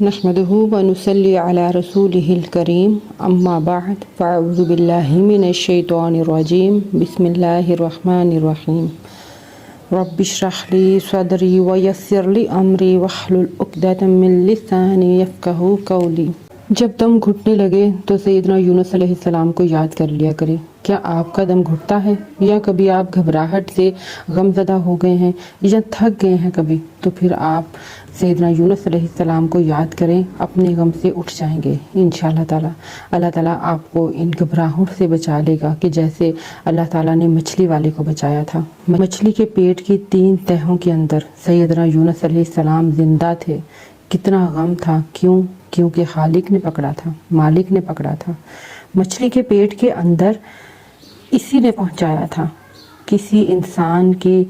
نحمده ونصلي على رسوله الكريم اما بعد فاعوذ بالله من الشيطان الرجيم بسم الله الرحمن الرحيم رب اشرح لي صدري ويسر لي امري واحلل عقدة من لساني يفقهوا قولي۔ جب دم گھٹنے لگے تو سیدنا یونس علیہ السلام کو یاد کر لیا کرے۔ کیا آپ کا دم گھٹتا ہے یا کبھی آپ گھبراہٹ سے غمزدہ ہو گئے ہیں یا تھک گئے ہیں کبھی، تو پھر آپ سیدنا یونس علیہ السلام کو یاد کریں، اپنے غم سے اٹھ جائیں گے انشاءاللہ تعالیٰ۔ اللہ تعالیٰ آپ کو ان گھبراہٹ سے بچا لے گا کہ جیسے اللہ تعالیٰ نے مچھلی والے کو بچایا تھا۔ مچھلی کے پیٹ کی 3 تہوں کے اندر سیدنا یونس علیہ السلام زندہ تھے۔ کتنا غم تھا، کیونکہ خالق نے پکڑا تھا، مالک نے پکڑا تھا۔ مچھلی کے پیٹ کے اندر اسی نے پہنچایا تھا۔ کسی انسان کی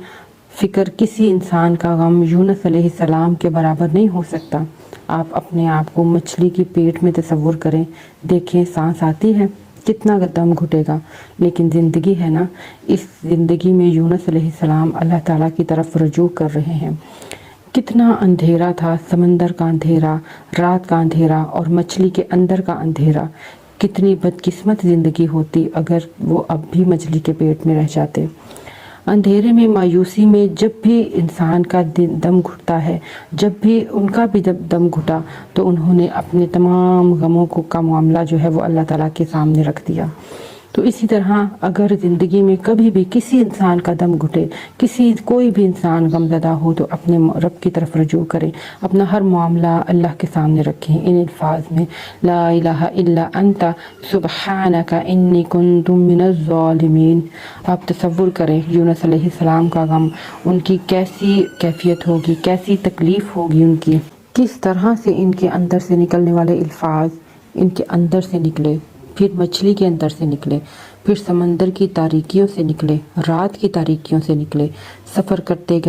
فکر، کسی انسان کا غم یونس علیہ السلام کے برابر نہیں ہو سکتا۔ آپ اپنے آپ کو مچھلی کی پیٹ میں تصور کریں، دیکھیں سانس آتی ہے، کتنا دم گھٹے گا، لیکن زندگی ہے نا، اس زندگی میں یونس علیہ السلام اللہ تعالیٰ کی طرف رجوع کر رہے ہیں۔ کتنا اندھیرا تھا، سمندر کا اندھیرا، رات کا اندھیرا اور مچھلی کے اندر کا اندھیرا۔ کتنی بدقسمت زندگی ہوتی اگر وہ اب بھی مچھلی کے پیٹ میں رہ جاتے۔ اندھیرے میں، مایوسی میں جب بھی انسان کا دم گھٹتا ہے، جب بھی ان کا بھی دم گھٹا تو انہوں نے اپنے تمام غموں کا معاملہ جو ہے وہ اللہ تعالیٰ کے سامنے رکھ دیا۔ تو اسی طرح اگر زندگی میں کبھی بھی کسی انسان کا دم گھٹے، کوئی بھی انسان غمزدہ ہو، تو اپنے رب کی طرف رجوع کریں، اپنا ہر معاملہ اللہ کے سامنے رکھیں ان الفاظ میں، لا الہ الا انت سبحانک انی کنت من الظالمین۔ آپ تصور کریں یونس علیہ السلام کا غم، ان کی کیسی کیفیت ہوگی، کیسی تکلیف ہوگی ان کی، کس طرح سے ان کے اندر سے نکلنے والے الفاظ ان کے اندر سے نکلے، پھر مچھلی کے اندر سے نکلے، پھر سمندر کی تاریکیوں سے نکلے، رات کی تاریکیوں سے نکلے، سفر کرتے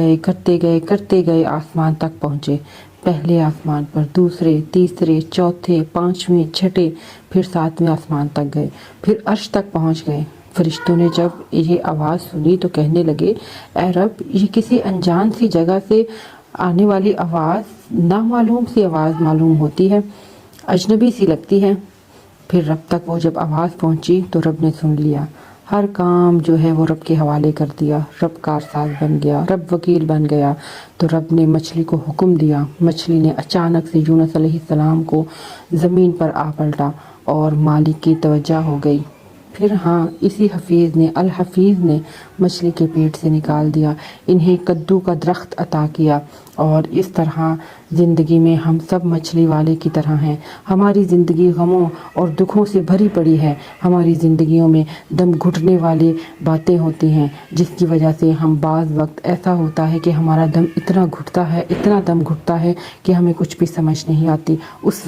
گئے آسمان تک پہنچے۔ پہلے آسمان پر، دوسرے، تیسرے، چوتھے، 5ویں، 6، پھر 7ویں آسمان تک گئے، پھر عرش تک پہنچ گئے۔ فرشتوں نے جب یہ آواز سنی تو کہنے لگے، اے رب، یہ کسی انجان سی جگہ سے آنے والی آواز، نامعلوم سی آواز معلوم ہوتی ہے، اجنبی سی لگتی ہے۔ پھر رب تک وہ جب آواز پہنچی تو رب نے سن لیا، ہر کام جو ہے وہ رب کے حوالے کر دیا، رب کارساز بن گیا، رب وکیل بن گیا۔ تو رب نے مچھلی کو حکم دیا، مچھلی نے اچانک سے یونس علیہ السلام کو زمین پر آ پلٹا اور مالک کی توجہ ہو گئی۔ پھر اسی الحفیظ نے مچھلی کے پیٹ سے نکال دیا، انہیں کدو کا درخت عطا کیا۔ اور اس طرح زندگی میں ہم سب مچھلی والے کی طرح ہیں۔ ہماری زندگی غموں اور دکھوں سے بھری پڑی ہے، ہماری زندگیوں میں دم گھٹنے والی باتیں ہوتی ہیں، جس کی وجہ سے ہم بعض وقت ایسا ہوتا ہے کہ ہمارا دم اتنا دم گھٹتا ہے کہ ہمیں کچھ بھی سمجھ نہیں آتی۔ اس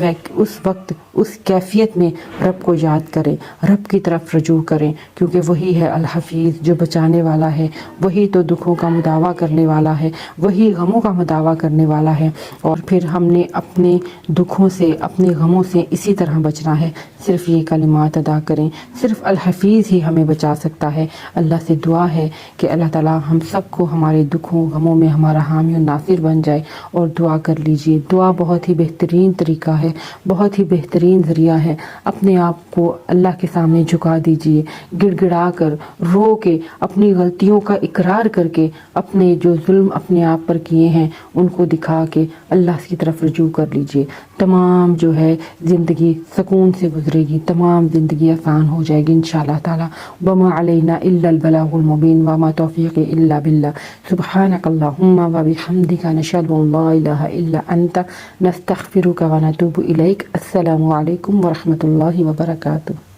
وقت اس کیفیت میں رب کو یاد کریں، رب کی طرف رجوع کریں، کیونکہ وہی ہے الحفیظ جو بچانے والا ہے، وہی تو دکھوں کا مداوع کرنے والا ہے، وہی غموں کا مداوع کرنے والا ہے۔ اور پھر ہم نے اپنے دکھوں سے، اپنے غموں سے اسی طرح بچنا ہے، صرف یہ کلمات ادا کریں، صرف الحفیظ ہی ہمیں بچا سکتا ہے۔ اللہ سے دعا ہے کہ اللہ تعالیٰ ہم سب کو ہمارے دکھوں غموں میں ہمارا حامی و ناصر بن جائے۔ اور دعا کر لیجئے، دعا بہت ہی بہترین طریقہ ہے، بہت ہی بہترین ذریعہ ہے۔ اپنے آپ کو اللہ کے سامنے جھکا دیجئے، گڑ گڑا کر، رو کے، اپنی غلطیوں کا اقرار کر کے، اپنے جو ظلم اپنے آپ پر کیے ہیں ان کو دکھا کے اللہ کی طرف رجوع کر لیجئے۔ تمام جو ہے زندگی سکون سے گزرے گی، تمام زندگی آسان ہو جائے گی انشاءاللہ تعالی۔ وما علینا الا البلاغ المبین وما توفیق الا باللہ۔ سبحانک اللہم وبحمدک، نشہد ان لا الہ الا انت، نستغفرک ونتوب الیک۔ السلام علیکم ورحمۃ اللہ وبرکاتہ۔